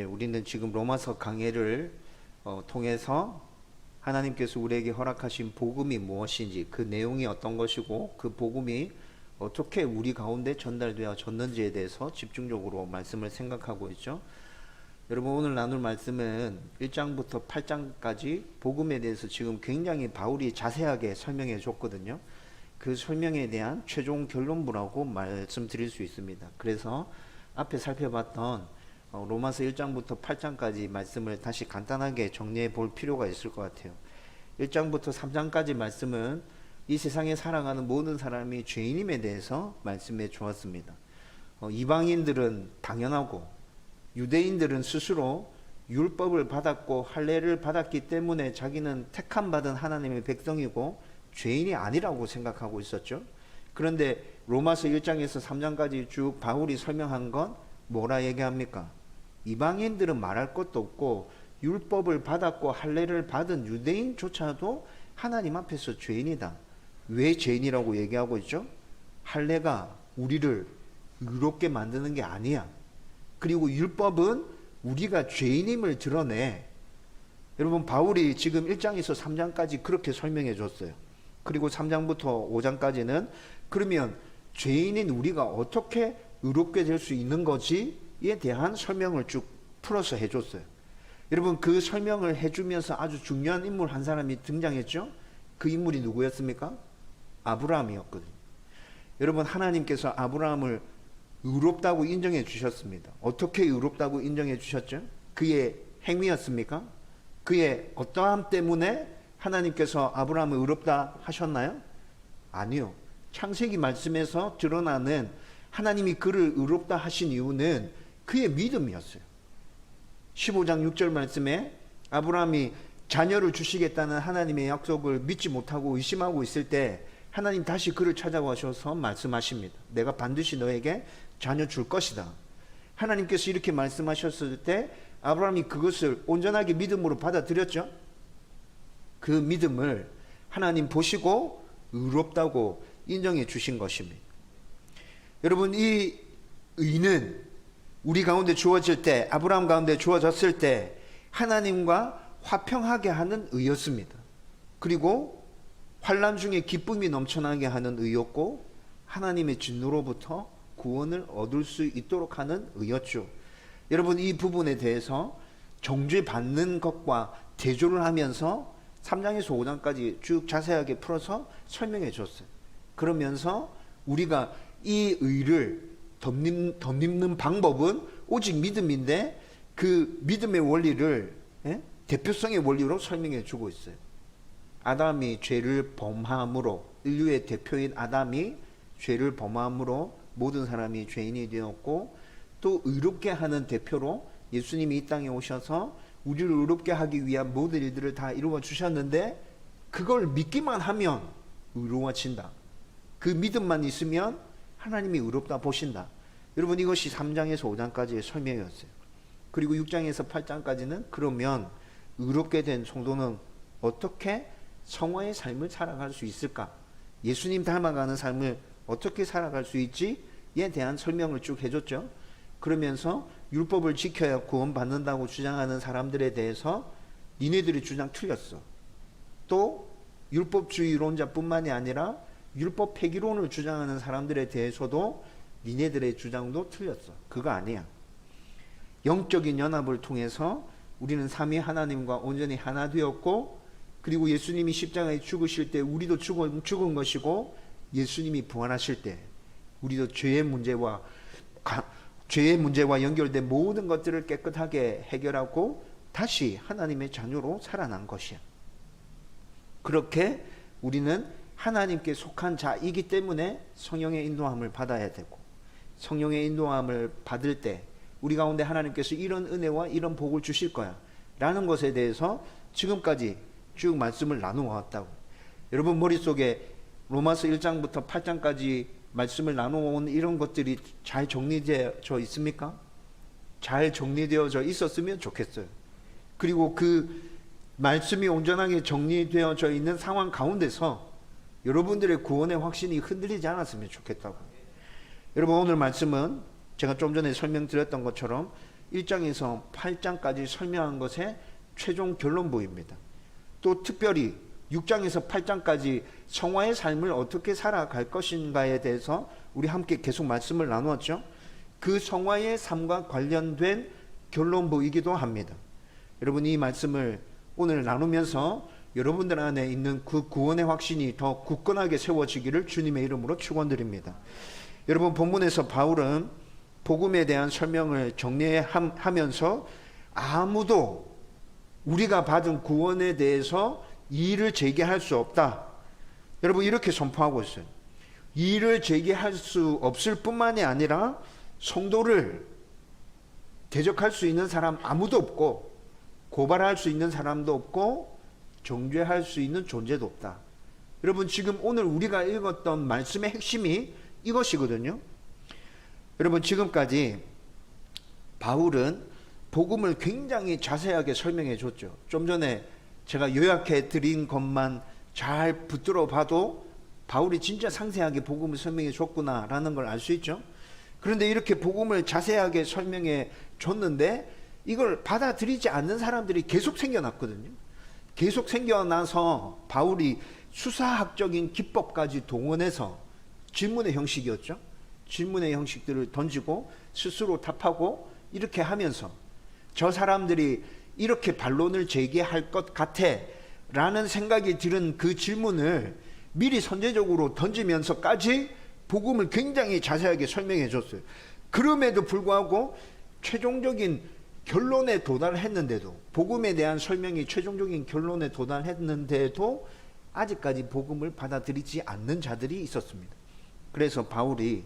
우리는 지금 로마서 강해를 통해서 하나님께서 우리에게 허락하신 복음이 무엇인지, 그 내용이 어떤 것이고 그 복음이 어떻게 우리 가운데 전달되어졌는지에 대해서 집중적으로 말씀을 생각하고 있죠. 여러분, 오늘 나눌 말씀은 1장부터 8장까지 복음에 대해서 지금 굉장히 바울이 자세하게 설명해 줬거든요. 그 설명에 대한 최종 결론부라고 말씀드릴 수 있습니다. 그래서 앞에 살펴봤던 로마서 1장부터 8장까지 말씀을 다시 간단하게 정리해 볼 필요가 있을 것 같아요. 1장부터 3장까지 말씀은 이 세상에 살아가는 모든 사람이 죄인임에 대해서 말씀해 주었습니다. 이방인들은 당연하고 유대인들은 스스로 율법을 받았고 할례를 받았기 때문에 자기는 택함 받은 하나님의 백성이고 죄인이 아니라고 생각하고 있었죠. 그런데 로마서 1장에서 3장까지 쭉 바울이 설명한 건 뭐라 얘기합니까? 이방인들은 말할 것도 없고 율법을 받았고 할례를 받은 유대인조차도 하나님 앞에서 죄인이다. 왜 죄인이라고 얘기하고 있죠? 할례가 우리를 의롭게 만드는 게 아니야. 그리고 율법은 우리가 죄인임을 드러내. 여러분, 바울이 지금 1장에서 3장까지 그렇게 설명해 줬어요. 그리고 3장부터 5장까지는 그러면 죄인인 우리가 어떻게 의롭게 될 수 있는 거지에 대한 설명을 쭉 풀어서 해줬어요. 여러분, 그 설명을 해주면서 아주 중요한 인물 한 사람이 등장했죠. 그 인물이 누구였습니까? 아브라함이었거든요. 여러분, 하나님께서 아브라함을 의롭다고 인정해 주셨습니다. 어떻게 의롭다고 인정해 주셨죠? 그의 행위였습니까? 그의 어떠함 때문에 하나님께서 아브라함을 의롭다 하셨나요? 아니요. 창세기 말씀에서 드러나는 하나님이 그를 의롭다 하신 이유는 그의 믿음이었어요. 15장 6절 말씀에 아브라함이 자녀를 주시겠다는 하나님의 약속을 믿지 못하고 의심하고 있을 때 하나님 다시 그를 찾아오셔서 말씀하십니다. 내가 반드시 너에게 자녀 줄 것이다. 하나님께서 이렇게 말씀하셨을 때 아브라함이 그것을 온전하게 믿음으로 받아들였죠. 그 믿음을 하나님 보시고 의롭다고 인정해 주신 것입니다. 여러분, 이 의는 우리 가운데 주어질 때, 아브라함 가운데 주어졌을 때 하나님과 화평하게 하는 의였습니다. 그리고 환난 중에 기쁨이 넘쳐나게 하는 의였고 하나님의 진노로부터 구원을 얻을 수 있도록 하는 의였죠. 여러분, 이 부분에 대해서 정죄받는 것과 대조를 하면서 3장에서 5장까지 쭉 자세하게 풀어서 설명해 줬어요. 그러면서 우리가 이 의를 덧입는 방법은 오직 믿음인데 그 믿음의 원리를 대표성의 원리로 설명해 주고 있어요. 아담이 죄를 범함으로, 인류의 대표인 아담이 죄를 범함으로 모든 사람이 죄인이 되었고, 또 의롭게 하는 대표로 예수님이 이 땅에 오셔서 우리를 의롭게 하기 위한 모든 일들을 다 이루어 주셨는데 그걸 믿기만 하면 의로워진다. 그 믿음만 있으면 하나님이 의롭다 보신다. 여러분, 이것이 3장에서 5장까지의 설명이었어요. 그리고 6장에서 8장까지는 그러면 의롭게 된 성도는 어떻게 성화의 삶을 살아갈 수 있을까? 예수님 닮아가는 삶을 어떻게 살아갈 수 있지에 대한 설명을 쭉 해줬죠. 그러면서 율법을 지켜야 구원받는다고 주장하는 사람들에 대해서 니네들의 주장 틀렸어. 또 율법주의론자뿐만이 아니라 율법 폐기론을 주장하는 사람들에 대해서도 니네들의 주장도 틀렸어. 그거 아니야. 영적인 연합을 통해서 우리는 삼위 하나님과 온전히 하나 되었고, 그리고 예수님이 십자가에 죽으실 때 우리도 죽은 것이고, 예수님이 부활하실 때 우리도 죄의 문제와 연결된 모든 것들을 깨끗하게 해결하고 다시 하나님의 자녀로 살아난 것이야. 그렇게 우리는 하나님께 속한 자이기 때문에 성령의 인도함을 받아야 되고, 성령의 인도함을 받을 때 우리 가운데 하나님께서 이런 은혜와 이런 복을 주실 거야 라는 것에 대해서 지금까지 쭉 말씀을 나누어 왔다고. 여러분, 머릿속에 로마서 1장부터 8장까지 말씀을 나누어 온 이런 것들이 잘 정리되어 있습니까? 잘 정리되어져 있었으면 좋겠어요. 그리고 그 말씀이 온전하게 정리되어져 있는 상황 가운데서 여러분들의 구원의 확신이 흔들리지 않았으면 좋겠다고. 여러분, 오늘 말씀은 제가 좀 전에 설명드렸던 것처럼 1장에서 8장까지 설명한 것의 최종 결론부입니다. 또 특별히 6장에서 8장까지 성화의 삶을 어떻게 살아갈 것인가에 대해서 우리 함께 계속 말씀을 나누었죠. 그 성화의 삶과 관련된 결론부이기도 합니다. 여러분, 이 말씀을 오늘 나누면서 여러분들 안에 있는 그 구원의 확신이 더 굳건하게 세워지기를 주님의 이름으로 축원드립니다. 여러분, 본문에서 바울은 복음에 대한 설명을 정리하면서 아무도 우리가 받은 구원에 대해서 이의를 제기할 수 없다, 여러분 이렇게 선포하고 있어요. 이의를 제기할 수 없을 뿐만이 아니라 성도를 대적할 수 있는 사람 아무도 없고, 고발할 수 있는 사람도 없고, 정죄할 수 있는 존재도 없다. 여러분, 지금 오늘 우리가 읽었던 말씀의 핵심이 이것이거든요. 여러분, 지금까지 바울은 복음을 굉장히 자세하게 설명해 줬죠. 좀 전에 제가 요약해 드린 것만 잘 붙들어 봐도 바울이 진짜 상세하게 복음을 설명해 줬구나라는 걸 알 수 있죠. 그런데 이렇게 복음을 자세하게 설명해 줬는데 이걸 받아들이지 않는 사람들이 계속 생겨났거든요. 계속 생겨나서 바울이 수사학적인 기법까지 동원해서 질문의 형식이었죠. 질문의 형식들을 던지고 스스로 답하고 이렇게 하면서 저 사람들이 이렇게 반론을 제기할 것 같아 라는 생각이 들은 그 질문을 미리 선제적으로 던지면서까지 복음을 굉장히 자세하게 설명해 줬어요. 그럼에도 불구하고 최종적인 결론에 도달했는데도, 복음에 대한 설명이 최종적인 결론에 도달했는데도 아직까지 복음을 받아들이지 않는 자들이 있었습니다. 그래서 바울이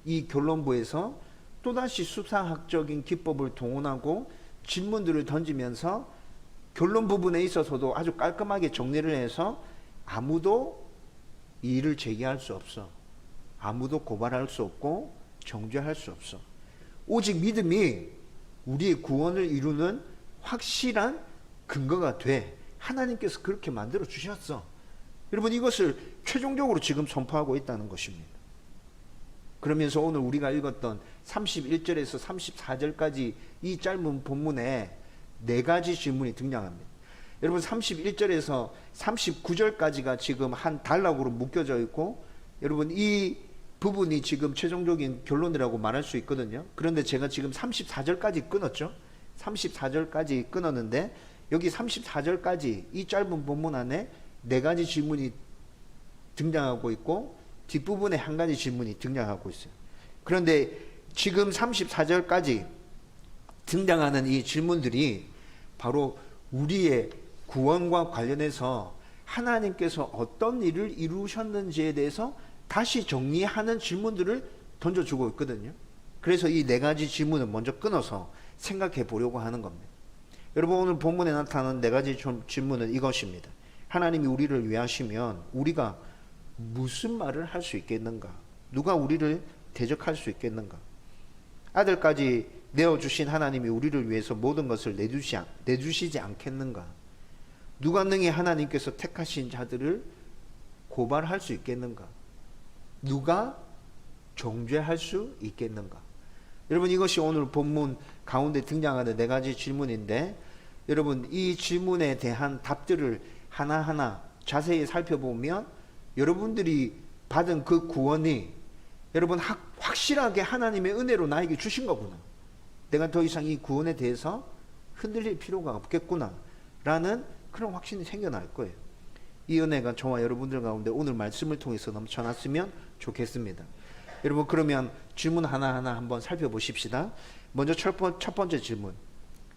이 결론부에서 또다시 수사학적인 기법을 동원하고 질문들을 던지면서 결론 부분에 있어서도 아주 깔끔하게 정리를 해서 아무도 이의를 제기할 수 없어, 아무도 고발할 수 없고 정죄할 수 없어, 오직 믿음이 우리의 구원을 이루는 확실한 근거가 돼, 하나님께서 그렇게 만들어 주셨어. 여러분, 이것을 최종적으로 지금 선포하고 있다는 것입니다. 그러면서 오늘 우리가 읽었던 31절에서 34절까지 이 짧은 본문에 4가지 질문이 등장합니다. 여러분, 31절에서 39절까지가 지금 한 단락으로 묶여져 있고, 여러분 이 부분이 지금 최종적인 결론이라고 말할 수 있거든요. 그런데 제가 지금 34절까지 끊었죠. 34절까지 끊었는데 여기 34절까지 이 짧은 본문 안에 4가지 질문이 등장하고 있고 뒷부분에 1가지 질문이 등장하고 있어요. 그런데 지금 34절까지 등장하는 이 질문들이 바로 우리의 구원과 관련해서 하나님께서 어떤 일을 이루셨는지에 대해서 다시 정리하는 질문들을 던져주고 있거든요. 그래서 이 4가지 질문을 먼저 끊어서 생각해 보려고 하는 겁니다. 여러분, 오늘 본문에 나타나는 4가지 질문은 이것입니다. 하나님이 우리를 위하시면 우리가 무슨 말을 할 수 있겠는가? 누가 우리를 대적할 수 있겠는가? 아들까지 내어주신 하나님이 우리를 위해서 모든 것을 내주시지 않겠는가? 누가 능히 하나님께서 택하신 자들을 고발할 수 있겠는가? 누가 정죄할 수 있겠는가? 여러분, 이것이 오늘 본문 가운데 등장하는 4가지 질문인데, 여러분 이 질문에 대한 답들을 하나하나 자세히 살펴보면 여러분들이 받은 그 구원이 여러분 확실하게 하나님의 은혜로 나에게 주신 거구나, 내가 더 이상 이 구원에 대해서 흔들릴 필요가 없겠구나 라는 그런 확신이 생겨날 거예요. 이 은혜가 저와 여러분들 가운데 오늘 말씀을 통해서 넘쳐났으면 좋겠습니다. 여러분, 그러면 질문 하나하나 한번 살펴보십시다. 먼저 첫 번째 질문,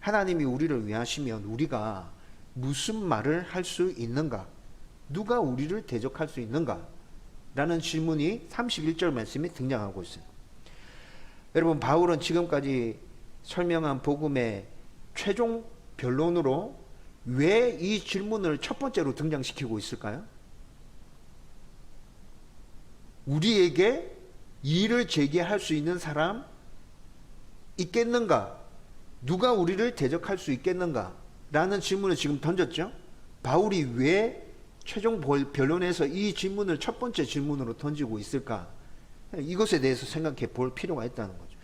하나님이 우리를 위하시면 우리가 무슨 말을 할 수 있는가? 누가 우리를 대적할 수 있는가? 라는 질문이 31절 말씀에 등장하고 있어요. 여러분, 바울은 지금까지 설명한 복음의 최종 변론으로 왜 이 질문을 첫 번째로 등장시키고 있을까요? 우리에게 이의를 제기할 수 있는 사람 있겠는가? 누가 우리를 대적할 수 있겠는가? 라는 질문을 지금 던졌죠. 바울이 왜 최종 변론에서 이 질문을 첫 번째 질문으로 던지고 있을까? 이것에 대해서 생각해 볼 필요가 있다는 거죠.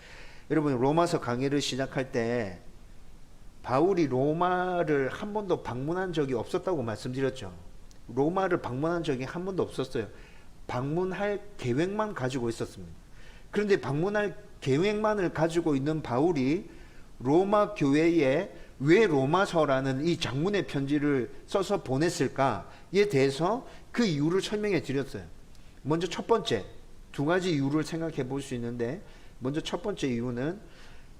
여러분 로마서 강의를 시작할 때 바울이 로마를 한 번도 방문한 적이 없었다고 말씀드렸죠. 로마를 방문한 적이 한 번도 없었어요. 방문할 계획만 가지고 있었습니다. 그런데 방문할 계획만을 가지고 있는 바울이 로마 교회에 왜 로마서라는 이 장문의 편지를 써서 보냈을까에 대해서 그 이유를 설명해 드렸어요. 먼저 첫 번째, 두 가지 이유를 생각해 볼 수 있는데, 먼저 첫 번째 이유는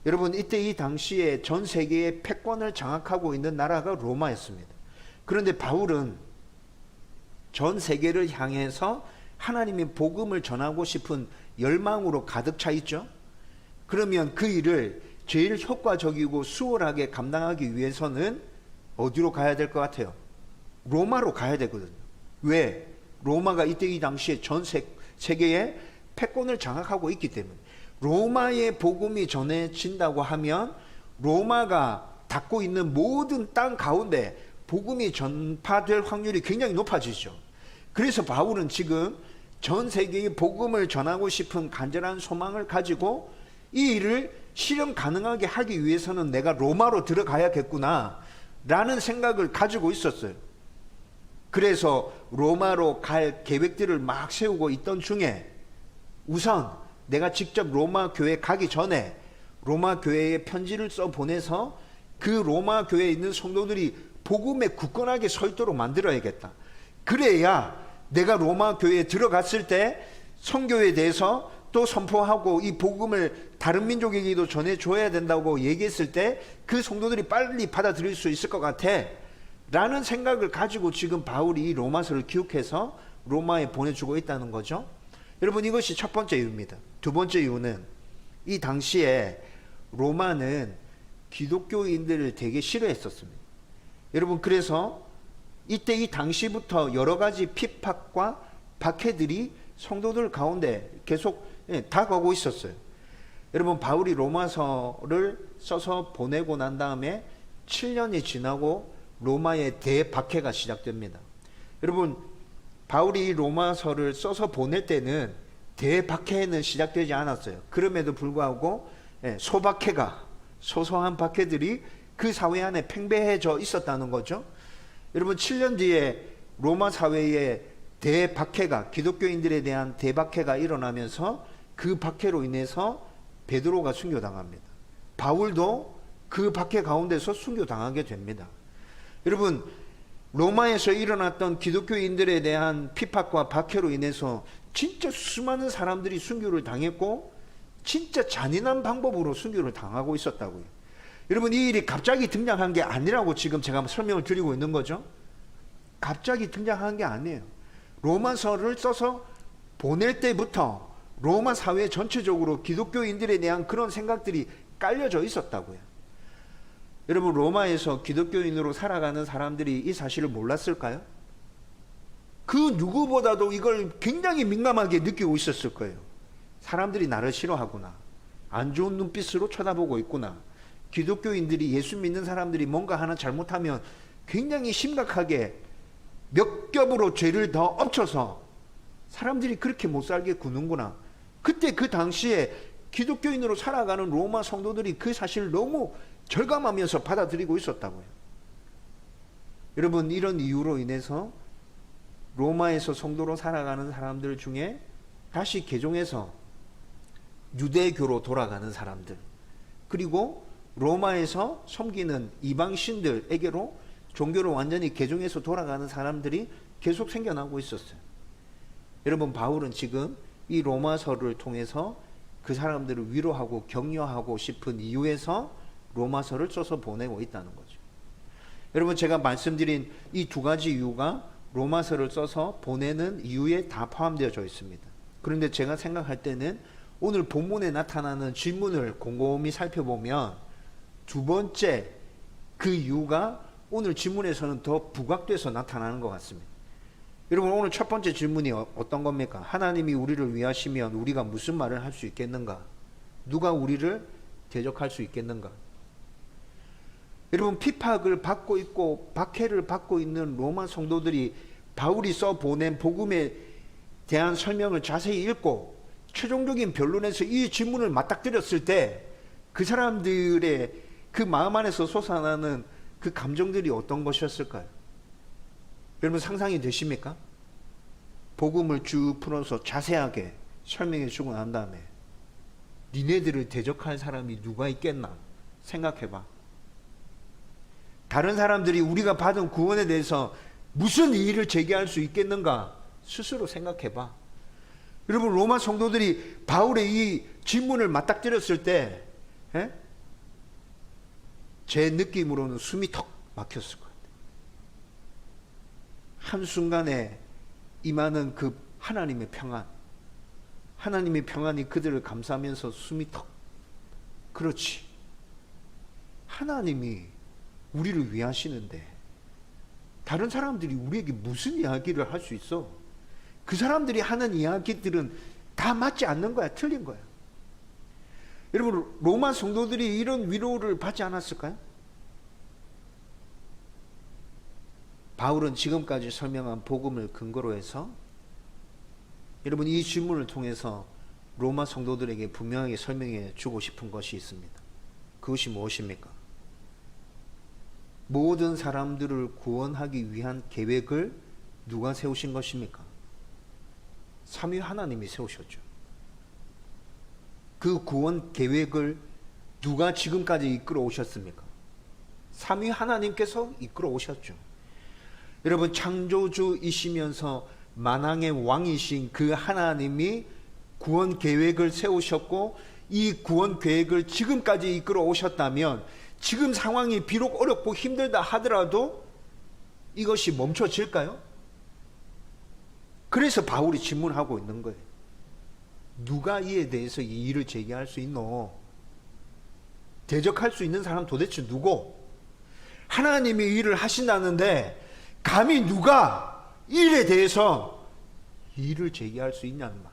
여러분 이때 이 당시에 전 세계의 패권을 장악하고 있는 나라가 로마였습니다. 그런데 바울은 전 세계를 향해서 하나님의 복음을 전하고 싶은 열망으로 가득 차 있죠. 그러면 그 일을 제일 효과적이고 수월하게 감당하기 위해서는 어디로 가야 될 것 같아요? 로마로 가야 되거든요. 왜? 로마가 이때 이 당시에 전 세계에 패권을 장악하고 있기 때문에. 로마의 복음이 전해진다고 하면 로마가 닫고 있는 모든 땅 가운데 복음이 전파될 확률이 굉장히 높아지죠. 그래서 바울은 지금 전 세계의 복음을 전하고 싶은 간절한 소망을 가지고 이 일을 실현 가능하게 하기 위해서는 내가 로마로 들어가야겠구나 라는 생각을 가지고 있었어요. 그래서 로마로 갈 계획들을 막 세우고 있던 중에 우선 내가 직접 로마 교회 가기 전에 로마 교회에 편지를 써 보내서 그 로마 교회에 있는 성도들이 복음에 굳건하게 서 있도록 만들어야겠다. 그래야 내가 로마 교회에 들어갔을 때 선교에 대해서 또 선포하고 이 복음을 다른 민족에게도 전해줘야 된다고 얘기했을 때 그 성도들이 빨리 받아들일 수 있을 것 같아 라는 생각을 가지고 지금 바울이 이 로마서를 기록해서 로마에 보내주고 있다는 거죠. 여러분 이것이 첫 번째 이유입니다. 두 번째 이유는 이 당시에 로마는 기독교인들을 되게 싫어했었습니다. 여러분 그래서 이때 이 당시부터 여러 가지 핍박과 박해들이 성도들 가운데 계속 다가오고 있었어요. 여러분 바울이 로마서를 써서 보내고 난 다음에 7년이 지나고 로마의 대박해가 시작됩니다. 여러분 바울이 로마서를 써서 보낼 때는 대박해는 시작되지 않았어요. 그럼에도 불구하고 소박해가 소소한 박해들이 그 사회 안에 팽배해져 있었다는 거죠. 여러분 7년 뒤에 로마 사회에 대박해가 기독교인들에 대한 대박해가 일어나면서 그 박해로 인해서 베드로가 순교당합니다. 바울도 그 박해 가운데서 순교당하게 됩니다. 여러분 로마에서 일어났던 기독교인들에 대한 핍박과 박해로 인해서 진짜 수많은 사람들이 순교를 당했고 진짜 잔인한 방법으로 순교를 당하고 있었다고요. 여러분 이 일이 갑자기 등장한 게 아니라고 지금 제가 설명을 드리고 있는 거죠. 갑자기 등장한 게 아니에요. 로마서를 써서 보낼 때부터 로마 사회 전체적으로 기독교인들에 대한 그런 생각들이 깔려져 있었다고요. 여러분 로마에서 기독교인으로 살아가는 사람들이 이 사실을 몰랐을까요? 그 누구보다도 이걸 굉장히 민감하게 느끼고 있었을 거예요. 사람들이 나를 싫어하구나. 안 좋은 눈빛으로 쳐다보고 있구나. 기독교인들이 예수 믿는 사람들이 뭔가 하나 잘못하면 굉장히 심각하게 몇 겹으로 죄를 더 엎쳐서 사람들이 그렇게 못 살게 구는구나. 그때 그 당시에 기독교인으로 살아가는 로마 성도들이 그 사실을 너무 절감하면서 받아들이고 있었다고요. 여러분 이런 이유로 인해서 로마에서 성도로 살아가는 사람들 중에 다시 개종해서 유대교로 돌아가는 사람들, 그리고 로마에서 섬기는 이방신들에게로 종교를 완전히 개종해서 돌아가는 사람들이 계속 생겨나고 있었어요. 여러분 바울은 지금 이 로마서를 통해서 그 사람들을 위로하고 격려하고 싶은 이유에서 로마서를 써서 보내고 있다는 거죠. 여러분 제가 말씀드린 이 두 가지 이유가 로마서를 써서 보내는 이유에 다 포함되어져 있습니다. 그런데 제가 생각할 때는 오늘 본문에 나타나는 질문을 곰곰이 살펴보면 두 번째 그 이유가 오늘 질문에서는 더 부각돼서 나타나는 것 같습니다. 여러분 오늘 첫 번째 질문이 어떤 겁니까? 하나님이 우리를 위하시면 우리가 무슨 말을 할 수 있겠는가? 누가 우리를 대적할 수 있겠는가? 여러분 핍박을 받고 있고 박해를 받고 있는 로마 성도들이 바울이 써 보낸 복음에 대한 설명을 자세히 읽고 최종적인 변론에서 이 질문을 맞닥뜨렸을 때 그 사람들의 그 마음 안에서 솟아나는 그 감정들이 어떤 것이었을까요? 여러분 상상이 되십니까? 복음을 쭉 풀어서 자세하게 설명해 주고 난 다음에 니네들을 대적할 사람이 누가 있겠나 생각해봐. 다른 사람들이 우리가 받은 구원에 대해서 무슨 이의를 제기할 수 있겠는가 스스로 생각해봐. 여러분 로마 성도들이 바울의 이 질문을 맞닥뜨렸을 때 제 느낌으로는 숨이 턱 막혔을 것 같아요. 한순간에 임하는 그 하나님의 평안, 하나님의 평안이 그들을 감싸면서 숨이 턱. 그렇지, 하나님이 우리를 위하시는데 다른 사람들이 우리에게 무슨 이야기를 할 수 있어? 그 사람들이 하는 이야기들은 다 맞지 않는 거야. 틀린 거야. 여러분 로마 성도들이 이런 위로를 받지 않았을까요? 바울은 지금까지 설명한 복음을 근거로 해서 여러분 이 질문을 통해서 로마 성도들에게 분명하게 설명해 주고 싶은 것이 있습니다. 그것이 무엇입니까? 모든 사람들을 구원하기 위한 계획을 누가 세우신 것입니까? 삼위 하나님이 세우셨죠. 그 구원 계획을 누가 지금까지 이끌어 오셨습니까? 삼위 하나님께서 이끌어 오셨죠. 여러분 창조주이시면서 만왕의 왕이신 그 하나님이 구원 계획을 세우셨고 이 구원 계획을 지금까지 이끌어 오셨다면 지금 상황이 비록 어렵고 힘들다 하더라도 이것이 멈춰질까요? 그래서 바울이 질문하고 있는 거예요. 누가 이에 대해서 이의를 제기할 수 있노? 대적할 수 있는 사람 도대체 누구? 하나님이 일을 하신다는데 감히 누가 이 일에 대해서 이의를 제기할 수 있냐는 말.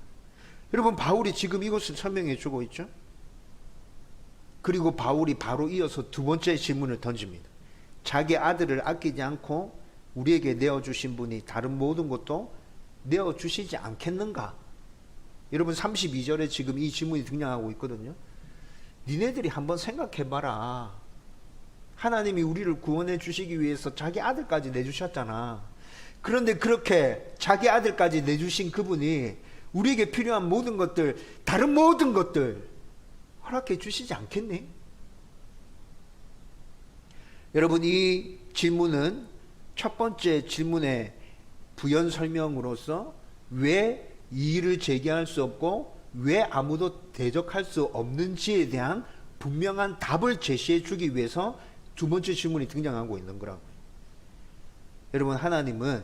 여러분 바울이 지금 이것을 설명해 주고 있죠. 그리고 바울이 바로 이어서 두 번째 질문을 던집니다. 자기 아들을 아끼지 않고 우리에게 내어주신 분이 다른 모든 것도 내어주시지 않겠는가? 여러분 32절에 지금 이 질문이 등장하고 있거든요. 니네들이 한번 생각해봐라. 하나님이 우리를 구원해 주시기 위해서 자기 아들까지 내주셨잖아. 그런데 그렇게 자기 아들까지 내주신 그분이 우리에게 필요한 모든 것들, 다른 모든 것들 허락해 주시지 않겠니? 여러분 이 질문은 첫 번째 질문의 부연 설명으로서 왜 이의를 제기할 수 없고 왜 아무도 대적할 수 없는지에 대한 분명한 답을 제시해 주기 위해서 두 번째 질문이 등장하고 있는 거라고요. 여러분 하나님은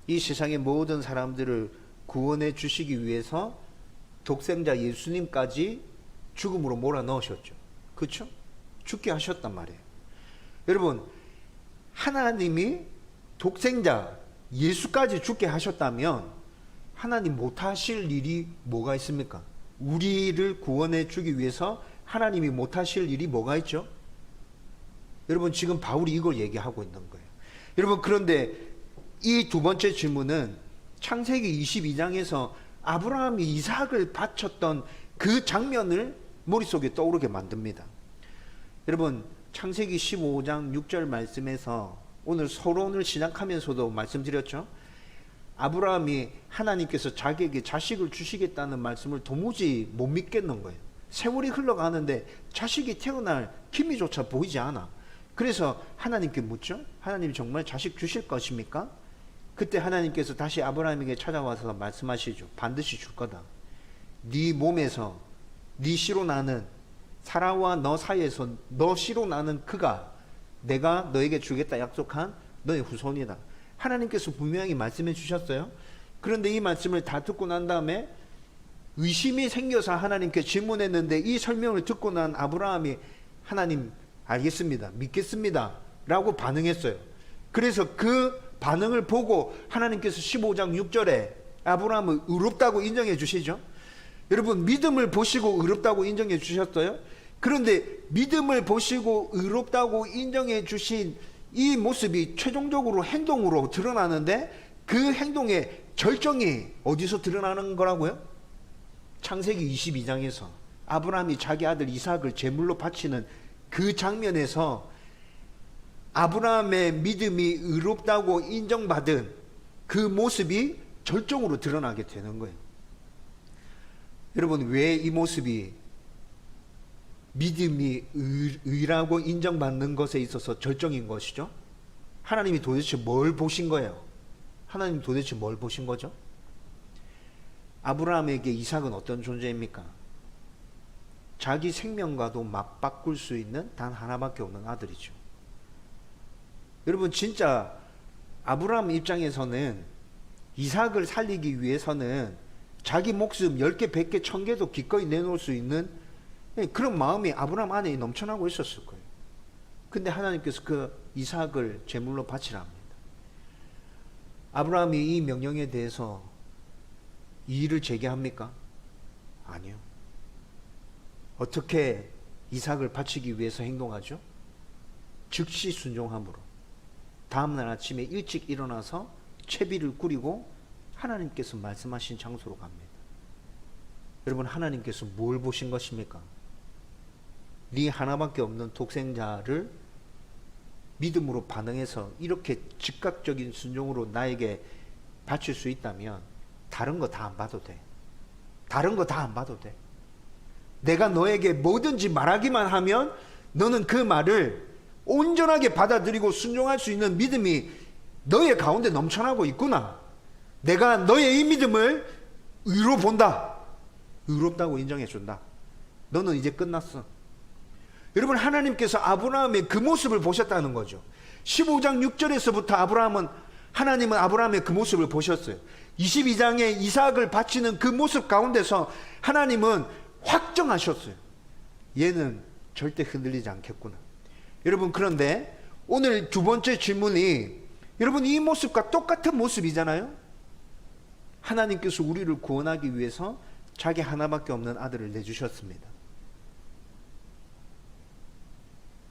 이 세상의 모든 사람들을 구원해 주시기 위해서 독생자 예수님까지 죽음으로 몰아넣으셨죠. 그렇죠? 죽게 하셨단 말이에요. 여러분 하나님이 독생자 예수까지 죽게 하셨다면 하나님 못하실 일이 뭐가 있습니까? 우리를 구원해 주기 위해서 하나님이 못하실 일이 뭐가 있죠? 여러분 지금 바울이 이걸 얘기하고 있는 거예요. 여러분 그런데 이 두 번째 질문은 창세기 22장에서 아브라함이 이삭을 바쳤던 그 장면을 머릿속에 떠오르게 만듭니다. 여러분 창세기 15장 6절 말씀에서 오늘 서론을 시작하면서도 말씀드렸죠. 아브라함이 하나님께서 자기에게 자식을 주시겠다는 말씀을 도무지 못 믿겠는 거예요. 세월이 흘러가는데 자식이 태어날 기미조차 보이지 않아. 그래서 하나님께 묻죠. 하나님 정말 자식 주실 것입니까? 그때 하나님께서 다시 아브라함에게 찾아와서 말씀하시죠. 반드시 줄 거다. 네 몸에서 네 씨로 나는 사라와 너 사이에서 너 씨로 나는 그가 내가 너에게 주겠다 약속한 너의 후손이다. 하나님께서 분명히 말씀해 주셨어요. 그런데 이 말씀을 다 듣고 난 다음에 의심이 생겨서 하나님께 질문했는데 이 설명을 듣고 난 아브라함이 하나님 알겠습니다. 믿겠습니다. 라고 반응했어요. 그래서 그 반응을 보고 하나님께서 15장 6절에 아브라함을 의롭다고 인정해 주시죠. 여러분 믿음을 보시고 의롭다고 인정해 주셨어요. 그런데 믿음을 보시고 의롭다고 인정해 주신 이 모습이 최종적으로 행동으로 드러나는데 그 행동의 절정이 어디서 드러나는 거라고요? 창세기 22장에서 아브라함이 자기 아들 이삭을 제물로 바치는 그 장면에서 아브라함의 믿음이 의롭다고 인정받은 그 모습이 절정으로 드러나게 되는 거예요. 여러분, 왜 이 모습이 믿음이 의라고 인정받는 것에 있어서 절정인 것이죠? 하나님이 도대체 뭘 보신 거예요? 하나님 도대체 뭘 보신 거죠? 아브라함에게 이삭은 어떤 존재입니까? 자기 생명과도 맞바꿀 수 있는 단 하나밖에 없는 아들이죠. 여러분, 진짜 아브라함 입장에서는 이삭을 살리기 위해서는 자기 목숨 10개, 100개, 1000개도 기꺼이 내놓을 수 있는 그런 마음이 아브라함 안에 넘쳐나고 있었을 거예요. 근데 하나님께서 그 이삭을 제물로 바치라 합니다. 아브라함이 이 명령에 대해서 이의를 제기합니까? 아니요. 어떻게 이삭을 바치기 위해서 행동하죠? 즉시 순종함으로 다음날 아침에 일찍 일어나서 채비를 꾸리고 하나님께서 말씀하신 장소로 갑니다. 여러분, 하나님께서 뭘 보신 것입니까? 네 하나밖에 없는 독생자를 믿음으로 반응해서 이렇게 즉각적인 순종으로 나에게 바칠 수 있다면 다른 거 다 안 봐도 돼. 다른 거 다 안 봐도 돼. 내가 너에게 뭐든지 말하기만 하면 너는 그 말을 온전하게 받아들이고 순종할 수 있는 믿음이 너의 가운데 넘쳐나고 있구나. 내가 너의 이 믿음을 의로 본다. 의롭다고 인정해 준다. 너는 이제 끝났어. 여러분, 하나님께서 아브라함의 그 모습을 보셨다는 거죠. 15장 6절에서부터 하나님은 아브라함의 그 모습을 보셨어요. 22장에 이삭을 바치는 그 모습 가운데서 하나님은 확정하셨어요. 얘는 절대 흔들리지 않겠구나. 여러분, 그런데 오늘 두 번째 질문이, 여러분, 이 모습과 똑같은 모습이잖아요. 하나님께서 우리를 구원하기 위해서 자기 하나밖에 없는 아들을 내주셨습니다.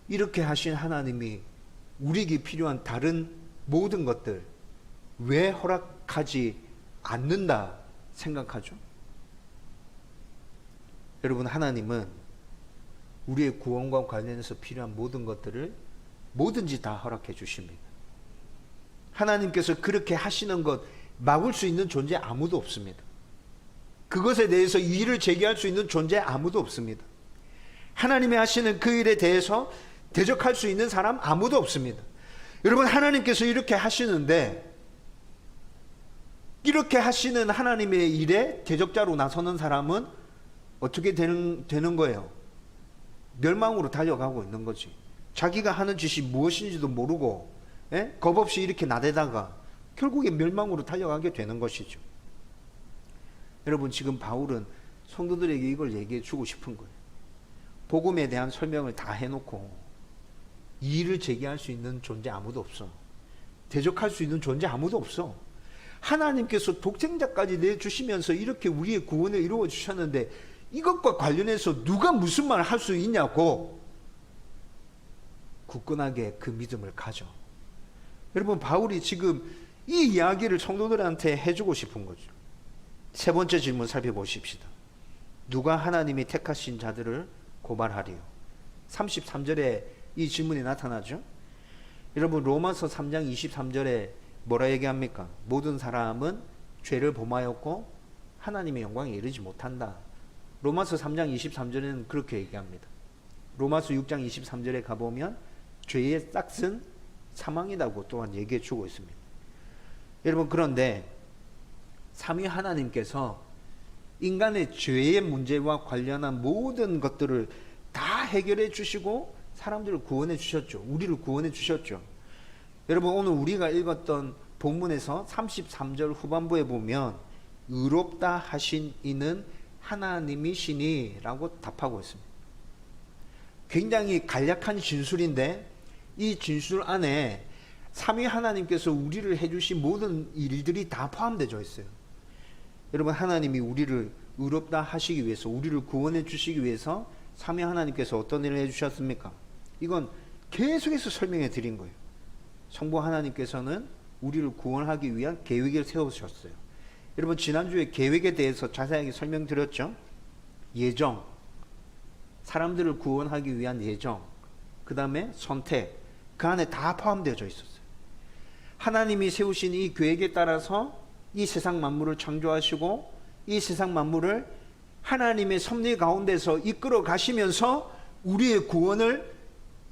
이렇게 하신 하나님이 우리에게 필요한 다른 모든 것들 왜 허락하지 않는다 생각하죠? 여러분, 하나님은 우리의 구원과 관련해서 필요한 모든 것들을 뭐든지 다 허락해 주십니다. 하나님께서 그렇게 하시는 것 막을 수 있는 존재 아무도 없습니다. 그것에 대해서 이의를 제기할 수 있는 존재 아무도 없습니다. 하나님이 하시는 그 일에 대해서 대적할 수 있는 사람 아무도 없습니다. 여러분, 하나님께서 이렇게 하시는데, 이렇게 하시는 하나님의 일에 대적자로 나서는 사람은 어떻게 되는 거예요? 멸망으로 달려가고 있는 거지. 자기가 하는 짓이 무엇인지도 모르고 겁없이 이렇게 나대다가 결국에 멸망으로 달려가게 되는 것이죠. 여러분, 지금 바울은 성도들에게 이걸 얘기해 주고 싶은 거예요. 복음에 대한 설명을 다 해놓고 이의를 제기할 수 있는 존재 아무도 없어. 대적할 수 있는 존재 아무도 없어. 하나님께서 독생자까지 내주시면서 이렇게 우리의 구원을 이루어 주셨는데 이것과 관련해서 누가 무슨 말을 할 수 있냐고 굳건하게 그 믿음을 가져. 여러분, 바울이 지금 이 이야기를 성도들한테 해주고 싶은 거죠. 세 번째 질문 살펴보십시다. 누가 하나님이 택하신 자들을 고발하리요? 33절에 이 질문이 나타나죠. 여러분, 로마서 3장 23절에 뭐라 얘기합니까? 모든 사람은 죄를 범하였고 하나님의 영광에 이르지 못한다. 로마서 3장 23절에는 그렇게 얘기합니다. 로마서 6장 23절에 가보면 죄의 싹은 사망이라고 또한 얘기해 주고 있습니다. 여러분, 그런데 삼위 하나님께서 인간의 죄의 문제와 관련한 모든 것들을 다 해결해 주시고 사람들을 구원해 주셨죠. 우리를 구원해 주셨죠. 여러분, 오늘 우리가 읽었던 본문에서 33절 후반부에 보면 의롭다 하신 이는 하나님이시니 라고 답하고 있습니다. 굉장히 간략한 진술인데 이 진술 안에 삼위 하나님께서 우리를 해주신 모든 일들이 다 포함되어 있어요. 여러분, 하나님이 우리를 의롭다 하시기 위해서, 우리를 구원해 주시기 위해서 삼위 하나님께서 어떤 일을 해주셨습니까? 이건 계속해서 설명해 드린 거예요. 성부 하나님께서는 우리를 구원하기 위한 계획을 세우셨어요. 여러분, 지난주에 계획에 대해서 자세하게 설명드렸죠? 예정, 사람들을 구원하기 위한 예정, 그 다음에 선택, 그 안에 다 포함되어져 있었어요. 하나님이 세우신 이 계획에 따라서 이 세상 만물을 창조하시고 이 세상 만물을 하나님의 섭리 가운데서 이끌어 가시면서 우리의 구원을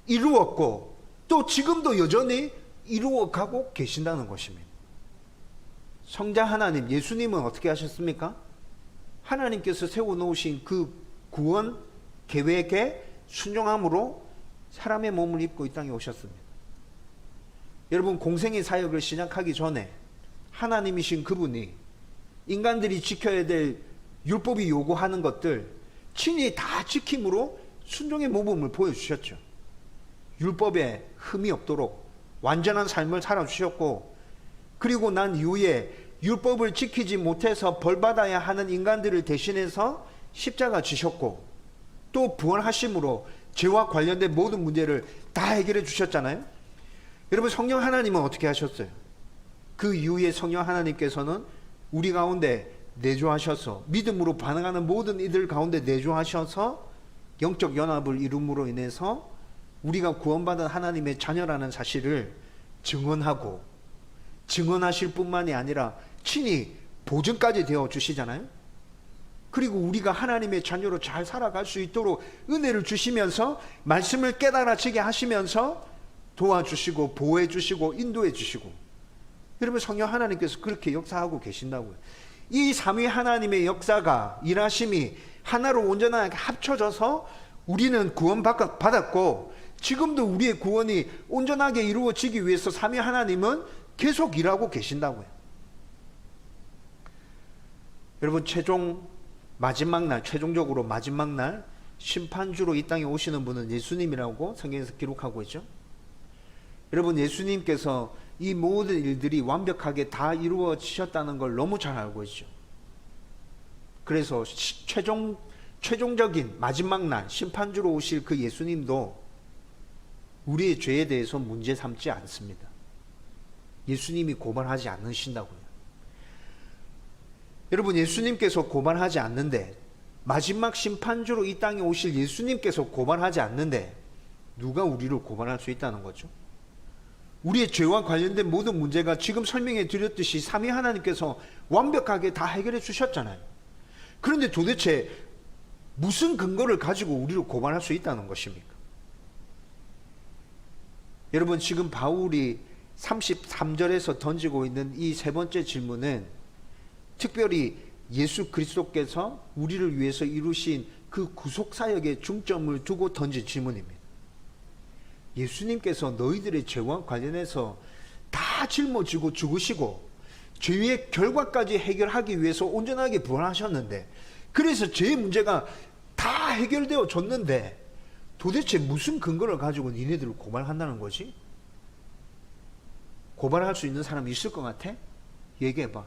이루었고 또 지금도 여전히 이루어가고 계신다는 것입니다. 성자 하나님, 예수님은 어떻게 하셨습니까? 하나님께서 세워놓으신 그 구원 계획에 순종함으로 사람의 몸을 입고 이 땅에 오셨습니다. 여러분, 공생의 사역을 시작하기 전에 하나님이신 그분이 인간들이 지켜야 될 율법이 요구하는 것들 친히 다 지킴으로 순종의 모범을 보여주셨죠. 율법에 흠이 없도록 완전한 삶을 살아주셨고, 그리고 난 이후에 율법을 지키지 못해서 벌받아야 하는 인간들을 대신해서 십자가 지셨고, 또 부활하심으로 죄와 관련된 모든 문제를 다 해결해 주셨잖아요. 여러분, 성령 하나님은 어떻게 하셨어요? 그 이후에 성령 하나님께서는 우리 가운데 내주하셔서 믿음으로 반응하는 모든 이들 가운데 내주하셔서 영적 연합을 이룸으로 인해서 우리가 구원받은 하나님의 자녀라는 사실을 증언하고, 증언하실 뿐만이 아니라 친히 보증까지 되어 주시잖아요. 그리고 우리가 하나님의 자녀로 잘 살아갈 수 있도록 은혜를 주시면서 말씀을 깨달아지게 하시면서 도와주시고 보호해 주시고 인도해 주시고, 여러분, 성령 하나님께서 그렇게 역사하고 계신다고요. 이 삼위 하나님의 역사가, 일하심이 하나로 온전하게 합쳐져서 우리는 구원받았고, 지금도 우리의 구원이 온전하게 이루어지기 위해서 삼위 하나님은 계속 일하고 계신다고요. 여러분, 최종적으로 마지막 날 심판주로 이 땅에 오시는 분은 예수님이라고 성경에서 기록하고 있죠. 여러분, 예수님께서 이 모든 일들이 완벽하게 다 이루어지셨다는 걸 너무 잘 알고 있죠. 그래서 최종적인 마지막 날 심판주로 오실 그 예수님도 우리의 죄에 대해서 문제 삼지 않습니다. 예수님이 고발하지 않으신다고요. 여러분, 예수님께서 고발하지 않는데, 마지막 심판주로 이 땅에 오실 예수님께서 고발하지 않는데 누가 우리를 고발할 수 있다는 거죠? 우리의 죄와 관련된 모든 문제가 지금 설명해 드렸듯이 삼위 하나님께서 완벽하게 다 해결해 주셨잖아요. 그런데 도대체 무슨 근거를 가지고 우리를 고발할 수 있다는 것입니까? 여러분, 지금 바울이 33절에서 던지고 있는 이 세 번째 질문은 특별히 예수 그리스도께서 우리를 위해서 이루신 그 구속사역에 중점을 두고 던진 질문입니다. 예수님께서 너희들의 죄와 관련해서 다 짊어지고 죽으시고 죄의 결과까지 해결하기 위해서 온전하게 부활하셨는데, 그래서 죄의 문제가 다 해결되어 졌는데 도대체 무슨 근거를 가지고 니네들을 고발한다는 거지? 고발할 수 있는 사람이 있을 것 같아? 얘기해봐.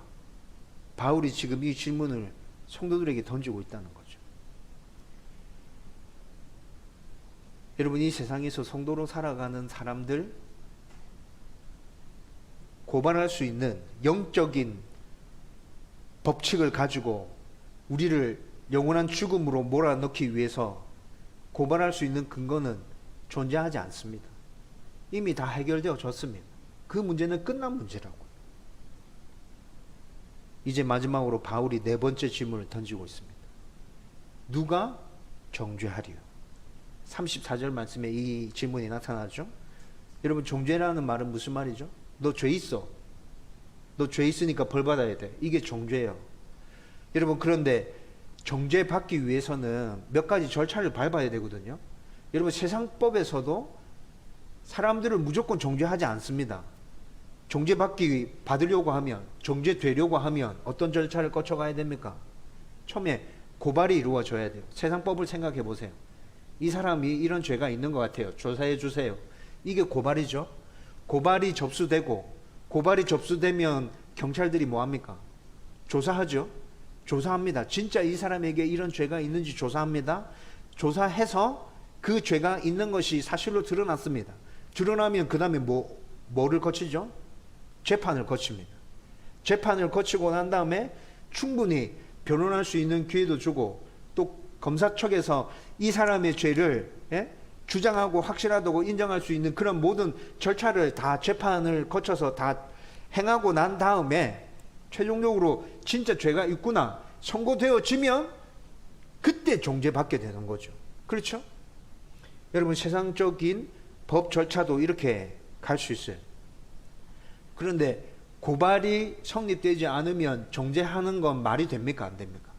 바울이 지금 이 질문을 성도들에게 던지고 있다는 거죠. 여러분, 이 세상에서 성도로 살아가는 사람들, 고발할 수 있는 영적인 법칙을 가지고 우리를 영원한 죽음으로 몰아넣기 위해서 고발할 수 있는 근거는 존재하지 않습니다. 이미 다 해결되어졌습니다. 그 문제는 끝난 문제라고요. 이제 마지막으로 바울이 네 번째 질문을 던지고 있습니다. 누가 정죄하리요? 34절 말씀에 이 질문이 나타나죠. 여러분, 정죄라는 말은 무슨 말이죠? 너 죄 있어. 너 죄 있으니까 벌 받아야 돼. 이게 정죄예요. 여러분, 그런데 정죄 받기 위해서는 몇 가지 절차를 밟아야 되거든요. 여러분, 세상법에서도 사람들을 무조건 정죄하지 않습니다. 정죄 받으려고 하면, 정죄 되려고 하면 어떤 절차를 거쳐가야 됩니까? 처음에 고발이 이루어져야 돼요. 세상법을 생각해 보세요. 이 사람이 이런 죄가 있는 것 같아요. 조사해 주세요. 이게 고발이죠. 고발이 접수되고, 고발이 접수되면 경찰들이 뭐 합니까? 조사하죠. 조사합니다. 진짜 이 사람에게 이런 죄가 있는지 조사합니다. 조사해서 그 죄가 있는 것이 사실로 드러났습니다. 드러나면 그 다음에 뭐를 거치죠? 재판을 거칩니다. 재판을 거치고 난 다음에 충분히 변론할 수 있는 기회도 주고, 또 검사 측에서 이 사람의 죄를 주장하고 확실하다고 인정할 수 있는 그런 모든 절차를 다 재판을 거쳐서 다 행하고 난 다음에 최종적으로 진짜 죄가 있구나 선고되어지면 그때 정죄받게 되는 거죠. 그렇죠? 여러분 세상적인 법 절차도 이렇게 갈 수 있어요. 그런데 고발이 성립되지 않으면 정죄하는 건 말이 됩니까? 안 됩니까?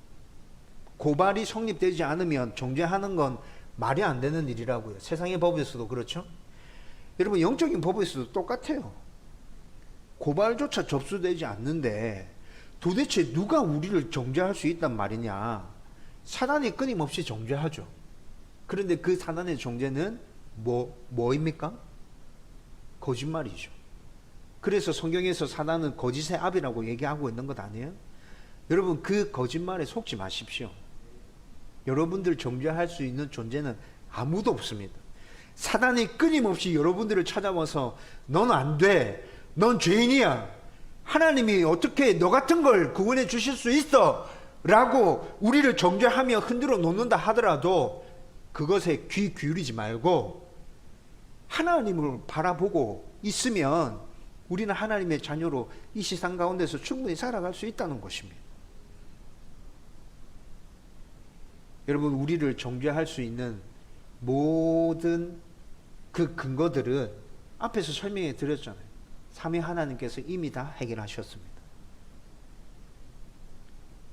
고발이 성립되지 않으면 정죄하는 건 말이 안 되는 일이라고요. 세상의 법에서도 그렇죠? 여러분 영적인 법에서도 똑같아요. 고발조차 접수되지 않는데 도대체 누가 우리를 정죄할 수 있단 말이냐? 사단이 끊임없이 정죄하죠. 그런데 그 사단의 정죄는 뭐입니까? 거짓말이죠. 그래서 성경에서 사단은 거짓의 아비라고 얘기하고 있는 것 아니에요? 여러분 그 거짓말에 속지 마십시오. 여러분들 정죄할 수 있는 존재는 아무도 없습니다. 사단이 끊임없이 여러분들을 찾아와서 넌 안 돼. 넌 죄인이야. 하나님이 어떻게 너 같은 걸 구원해 주실 수 있어? 라고 우리를 정죄하며 흔들어 놓는다 하더라도 그것에 귀 기울이지 말고 하나님을 바라보고 있으면 우리는 하나님의 자녀로 이 세상 가운데서 충분히 살아갈 수 있다는 것입니다. 여러분 우리를 정죄할 수 있는 모든 그 근거들은 앞에서 설명해 드렸잖아요. 삼위 하나님께서 이미 다 해결하셨습니다.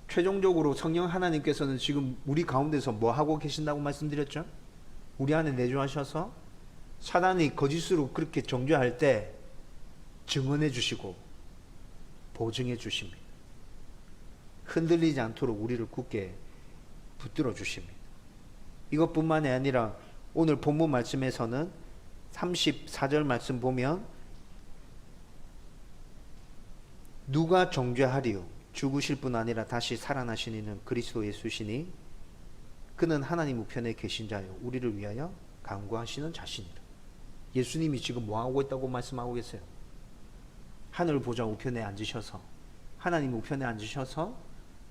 최종적으로 성령 하나님께서는 지금 우리 가운데서 뭐 하고 계신다고 말씀드렸죠? 우리 안에 내주하셔서 사단이 거짓으로 그렇게 정죄할 때 증언해 주시고 보증해 주십니다. 흔들리지 않도록 우리를 굳게 붙들어 주십니다. 이것뿐만이 아니라 오늘 본문 말씀에서는 34절 말씀 보면 누가 정죄하리요? 죽으실 뿐 아니라 다시 살아나신 이는 그리스도 예수시니 그는 하나님 우편에 계신 자요 우리를 위하여 간구하시는 자신이라. 예수님이 지금 뭐하고 있다고 말씀하고 계세요? 하늘 보좌 우편에 앉으셔서 하나님 우편에 앉으셔서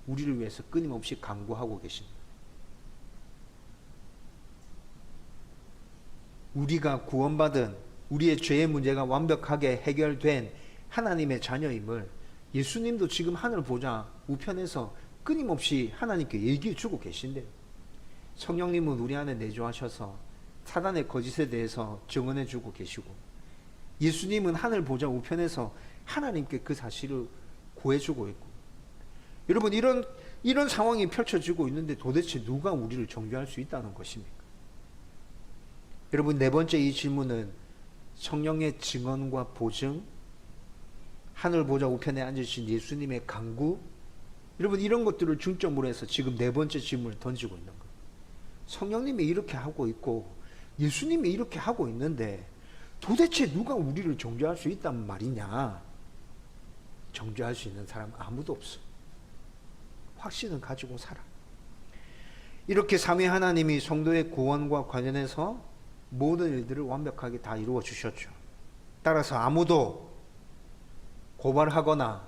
우리를 위해서 끊임없이 간구하고 계십니다. 우리가 구원받은 우리의 죄의 문제가 완벽하게 해결된 하나님의 자녀임을 예수님도 지금 하늘 보좌 우편에서 끊임없이 하나님께 얘기해 주고 계신데요. 성령님은 우리 안에 내주하셔서 사단의 거짓에 대해서 증언해 주고 계시고 예수님은 하늘 보좌 우편에서 하나님께 그 사실을 구해주고 있고 여러분 이런 상황이 펼쳐지고 있는데 도대체 누가 우리를 정죄할 수 있다는 것입니까? 여러분 네 번째 이 질문은 성령의 증언과 보증 하늘 보좌 우편에 앉으신 예수님의 간구 여러분 이런 것들을 중점으로 해서 지금 네 번째 질문을 던지고 있는 거예요. 성령님이 이렇게 하고 있고 예수님이 이렇게 하고 있는데 도대체 누가 우리를 정죄할 수 있단 말이냐? 정죄할 수 있는 사람 아무도 없어. 확신을 가지고 살아. 이렇게 삼위 하나님이 성도의 구원과 관련해서 모든 일들을 완벽하게 다 이루어 주셨죠. 따라서 아무도 고발하거나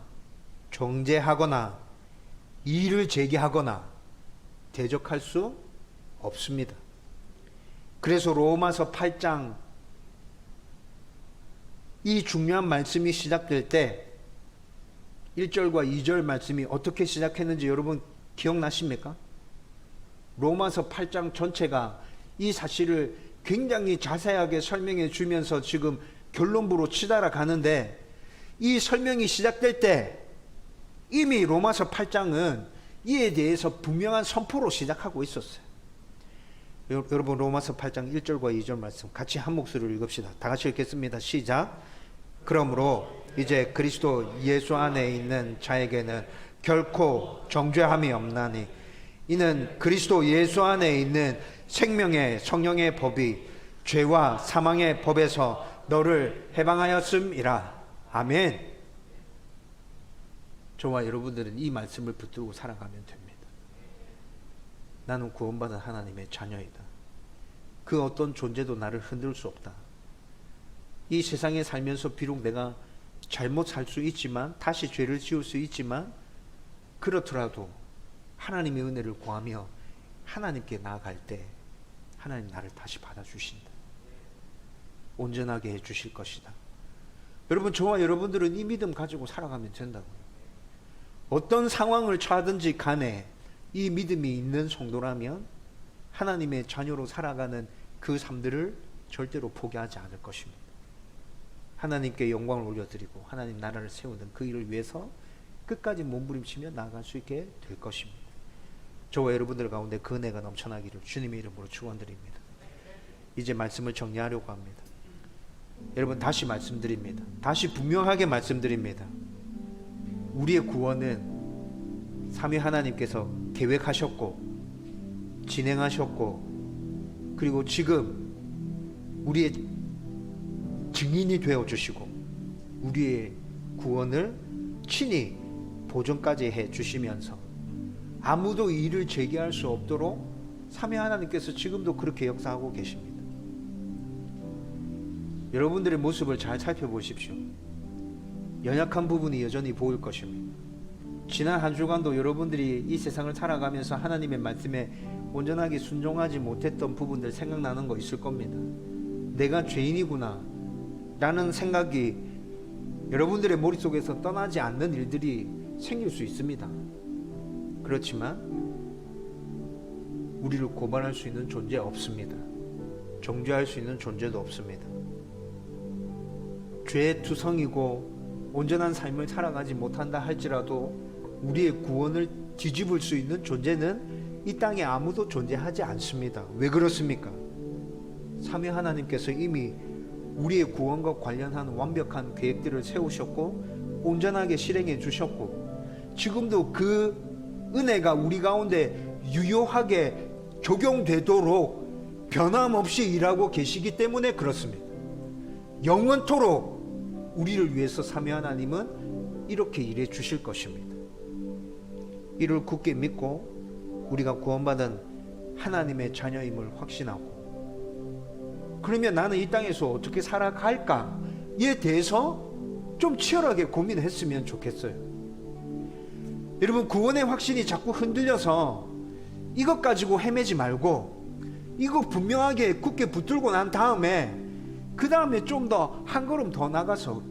정죄하거나 이의를 제기하거나 대적할 수 없습니다. 그래서 로마서 8장 이 중요한 말씀이 시작될 때 1절과 2절 말씀이 어떻게 시작했는지 여러분 기억나십니까? 로마서 8장 전체가 이 사실을 굉장히 자세하게 설명해 주면서 지금 결론부로 치달아 가는데 이 설명이 시작될 때 이미 로마서 8장은 이에 대해서 분명한 선포로 시작하고 있었어요. 여러분 로마서 8장 1절과 2절 말씀 같이 한 목소리로 읽읍시다. 다 같이 읽겠습니다. 시작. 그러므로 이제 그리스도 예수 안에 있는 자에게는 결코 정죄함이 없나니 이는 그리스도 예수 안에 있는 생명의 성령의 법이 죄와 사망의 법에서 너를 해방하였음이라. 아멘. 저와 여러분들은 이 말씀을 붙들고 살아가면 됩니다. 나는 구원받은 하나님의 자녀이다. 그 어떤 존재도 나를 흔들 수 없다. 이 세상에 살면서 비록 내가 잘못 살 수 있지만 다시 죄를 지을 수 있지만 그렇더라도 하나님의 은혜를 구하며 하나님께 나아갈 때 하나님 나를 다시 받아주신다. 온전하게 해주실 것이다. 여러분, 저와 여러분들은 이 믿음 가지고 살아가면 된다고요. 어떤 상황을 처하든지 간에 이 믿음이 있는 성도라면 하나님의 자녀로 살아가는 그 삶들을 절대로 포기하지 않을 것입니다. 하나님께 영광을 올려드리고 하나님 나라를 세우는 그 일을 위해서 끝까지 몸부림치며 나아갈 수 있게 될 것입니다. 저와 여러분들 가운데 그 은혜가 넘쳐나기를 주님의 이름으로 축원드립니다. 이제 말씀을 정리하려고 합니다. 여러분, 다시 말씀드립니다. 다시 분명하게 말씀드립니다. 우리의 구원은 삼위 하나님께서 계획하셨고 진행하셨고, 그리고 지금 우리의 증인이 되어주시고 우리의 구원을 친히 보존까지 해주시면서 아무도 이를 제기할 수 없도록 삼위 하나님께서 지금도 그렇게 역사하고 계십니다. 여러분들의 모습을 잘 살펴보십시오. 연약한 부분이 여전히 보일 것입니다. 지난 한 주간도 여러분들이 이 세상을 살아가면서 하나님의 말씀에 온전하게 순종하지 못했던 부분들 생각나는 거 있을 겁니다. 내가 죄인이구나 라는 생각이 여러분들의 머릿속에서 떠나지 않는 일들이 생길 수 있습니다. 그렇지만 우리를 고발할 수 있는 존재 없습니다. 정죄할 수 있는 존재도 없습니다. 죄투성이고 온전한 삶을 살아가지 못한다 할지라도 우리의 구원을 뒤집을 수 있는 존재는 이 땅에 아무도 존재하지 않습니다. 왜 그렇습니까? 삼위 하나님께서 이미 우리의 구원과 관련한 완벽한 계획들을 세우셨고 온전하게 실행해 주셨고, 지금도 그 은혜가 우리 가운데 유효하게 적용되도록 변함없이 일하고 계시기 때문에 그렇습니다. 영원토록 우리를 위해서 삼위 하나님은 이렇게 일해 주실 것입니다. 이를 굳게 믿고 우리가 구원받은 하나님의 자녀임을 확신하고, 그러면 나는 이 땅에서 어떻게 살아갈까에 대해서 좀 치열하게 고민했으면 좋겠어요. 여러분, 구원의 확신이 자꾸 흔들려서 이것 가지고 헤매지 말고 이거 분명하게 굳게 붙들고 난 다음에 그 다음에 좀 더 한 걸음 더 나가서,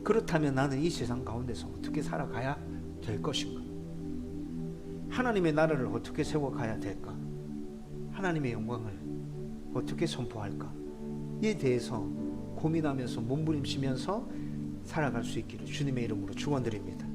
그렇다면 나는 이 세상 가운데서 어떻게 살아가야 될 것인가? 하나님의 나라를 어떻게 세워가야 될까? 하나님의 영광을 어떻게 선포할까? 이에 대해서 고민하면서 몸부림치면서 살아갈 수 있기를 주님의 이름으로 축원드립니다.